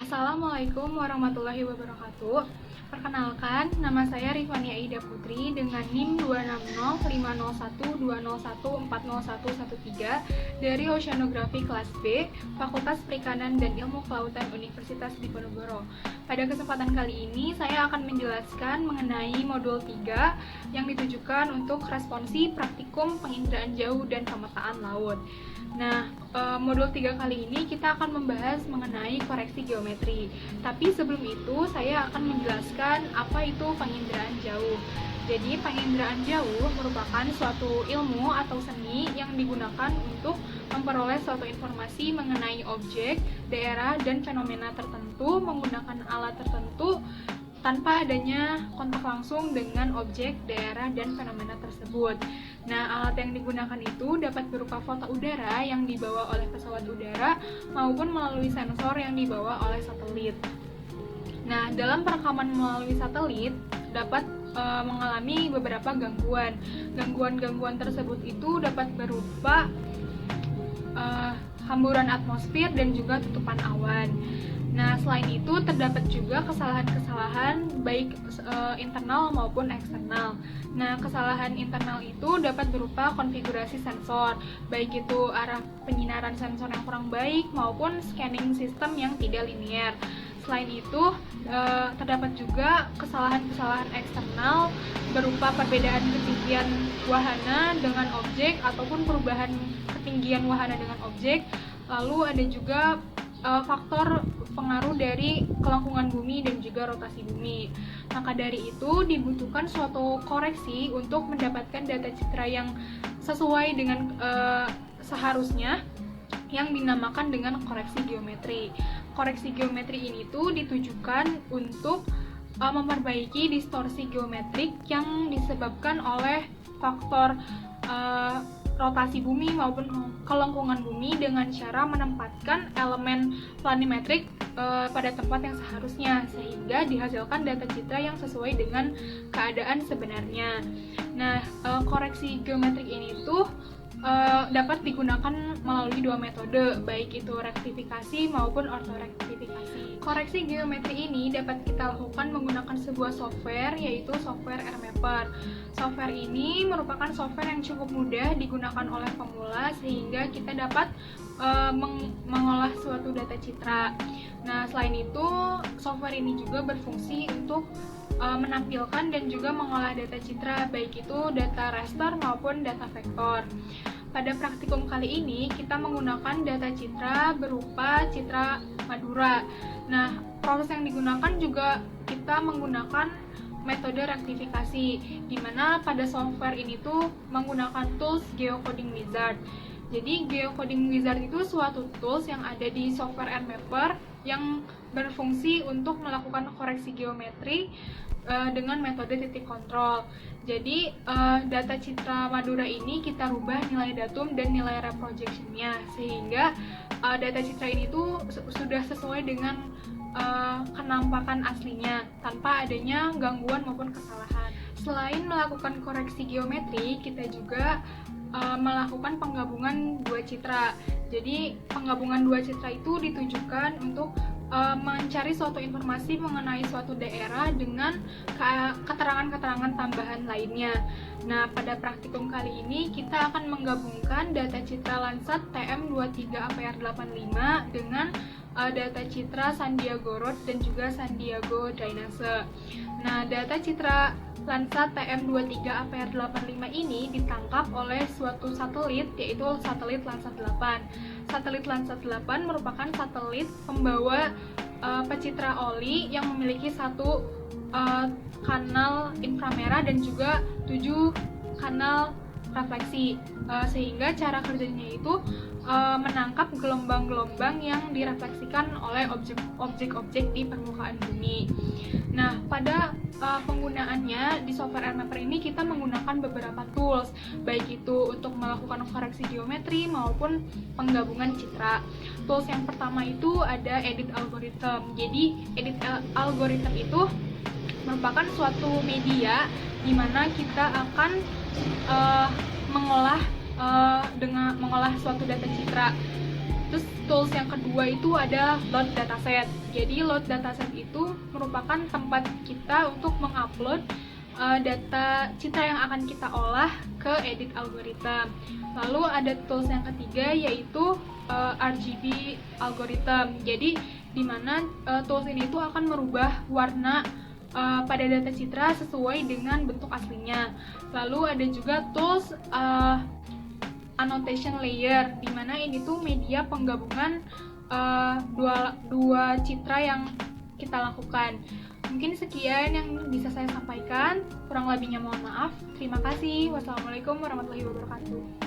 Assalamualaikum warahmatullahi wabarakatuh. Perkenalkan, nama saya Rifania Ida Putri dengan NIM 2605012014013 dari Oceanografi kelas B, Fakultas Perikanan dan Ilmu Kelautan Universitas Diponegoro. Pada kesempatan kali ini, saya akan menjelaskan mengenai modul 3 yang ditujukan untuk responsi praktikum penginderaan jauh dan pemetaan laut. Nah, modul 3 kali ini kita akan membahas mengenai koreksi geometri. Tapi sebelum itu, saya akan menjelaskan apa itu penginderaan jauh. Jadi, penginderaan jauh merupakan suatu ilmu atau seni yang digunakan untuk memperoleh suatu informasi mengenai objek, daerah, dan fenomena tertentu menggunakan alat tertentu tanpa adanya kontak langsung dengan objek, daerah, dan fenomena tersebut. Nah, alat yang digunakan itu dapat berupa foto udara yang dibawa oleh pesawat udara maupun melalui sensor yang dibawa oleh satelit. Nah, dalam perekaman melalui satelit dapat mengalami beberapa gangguan. Gangguan-gangguan tersebut itu dapat berupa hamburan atmosfer dan juga tutupan awan. Nah, selain itu terdapat juga kesalahan-kesalahan baik internal maupun eksternal. Nah, kesalahan internal itu dapat berupa konfigurasi sensor, baik itu arah penyinaran sensor yang kurang baik maupun scanning sistem yang tidak linear. Selain itu, terdapat juga kesalahan-kesalahan eksternal berupa perbedaan ketinggian wahana dengan objek ataupun perubahan ketinggian wahana dengan objek. Lalu ada juga faktor pengaruh dari kelengkungan bumi dan juga rotasi bumi. Maka dari itu dibutuhkan suatu koreksi untuk mendapatkan data citra yang sesuai dengan seharusnya, yang dinamakan dengan koreksi geometri. Koreksi geometri ini tuh ditujukan untuk memperbaiki distorsi geometrik yang disebabkan oleh faktor rotasi bumi maupun kelengkungan bumi dengan cara menempatkan elemen planimetrik pada tempat yang seharusnya, sehingga dihasilkan data citra yang sesuai dengan keadaan sebenarnya. Nah, koreksi geometrik ini tuh dapat digunakan melalui dua metode, baik itu rektifikasi maupun ortorektifikasi. Koreksi geometri ini dapat kita lakukan menggunakan sebuah software, yaitu software RMapper. Software ini merupakan software yang cukup mudah digunakan oleh pemula sehingga kita dapat mengolah suatu data citra. Nah, selain itu, software ini juga berfungsi untuk menampilkan dan juga mengolah data citra, baik itu data raster maupun data vektor. Pada praktikum kali ini kita menggunakan data citra berupa citra Madura. Nah, proses yang digunakan juga kita menggunakan metode rektifikasi, di mana pada software ini tuh menggunakan tools Geocoding Wizard. Jadi Geocoding Wizard itu suatu tools yang ada di software RMapper yang berfungsi untuk melakukan koreksi geometri dengan metode titik kontrol. Jadi data citra Madura ini kita rubah nilai datum dan nilai reprojection-nya, sehingga data citra ini tuh sudah sesuai dengan kenampakan aslinya tanpa adanya gangguan maupun kesalahan. Selain melakukan koreksi geometri, kita juga melakukan penggabungan dua citra. Jadi penggabungan dua citra itu ditujukan untuk mencari suatu informasi mengenai suatu daerah dengan keterangan-keterangan tambahan lainnya. Nah, pada praktikum kali ini kita akan menggabungkan data citra Landsat TM23APR85 dengan data citra Sandiago Road dan juga Sandiago Drainase. Nah, data citra Landsat TM23APR85 ini ditangkap oleh suatu satelit, yaitu satelit Landsat 8. Satelit Landsat 8 merupakan satelit pembawa pecitra oli yang memiliki satu kanal inframerah dan juga 7 kanal refleksi, sehingga cara kerjanya itu menangkap gelombang-gelombang yang direfleksikan oleh objek-objek di permukaan bumi. Nah, pada penggunaannya di software RMapper ini kita menggunakan beberapa tools, baik itu untuk melakukan koreksi geometri maupun penggabungan citra. Tools yang pertama itu ada edit algorithm. Jadi edit algorithm itu merupakan suatu media di mana kita akan mengolah suatu data citra. Terus tools yang kedua itu ada load dataset. Jadi load dataset itu merupakan tempat kita untuk mengupload data citra yang akan kita olah ke edit algorithm. Lalu ada tools yang ketiga yaitu RGB algorithm. Jadi di mana tools ini itu akan merubah warna pada data citra sesuai dengan bentuk aslinya. Lalu ada juga tools annotation layer, di mana ini tuh media penggabungan dua citra yang kita lakukan. Mungkin sekian yang bisa saya sampaikan, kurang lebihnya mohon maaf. Terima kasih. Wassalamualaikum warahmatullahi wabarakatuh.